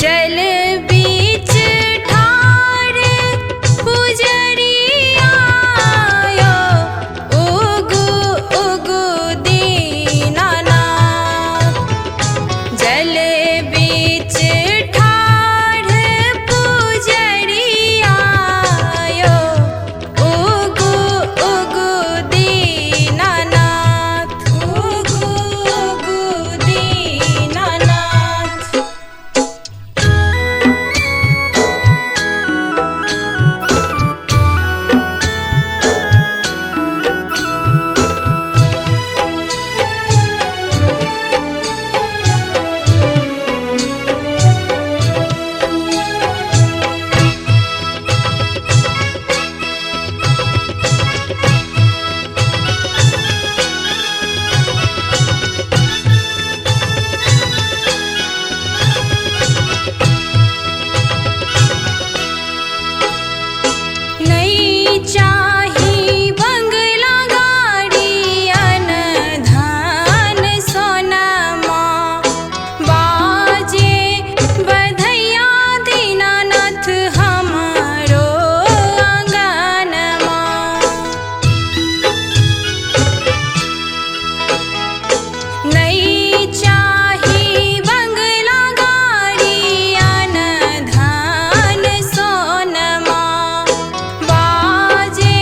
जल बीच ठाड़ पुजरिया उगु उगु दीनानाथ। जल बीच ठाड़ पुजरिया उगु उगु दीनानाथ। उगु उगु दीनानाथ। नहीं चाही बंगला गाड़ी अन धन सोनमा। बाजे बधैया दीनानाथ हमारो आंगनमा। नहीं चाही बंगला गाड़ी अन धन सोनमा। बाजे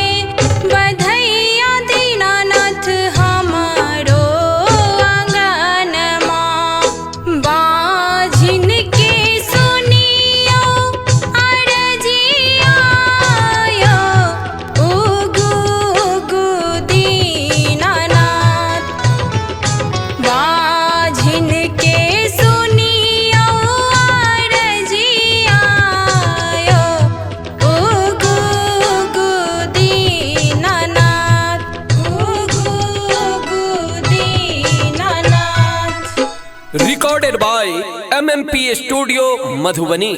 बधैया दीनानाथ हमारो आंगनमा। बाझिन के सुनियो अरजिया उगु उगु दीनानाथ। बाझिन के सुनियो अरजिया उगु उगु Dinanath. उगु उगु Dinanath. Recorded by MMP Studio, Madhubani।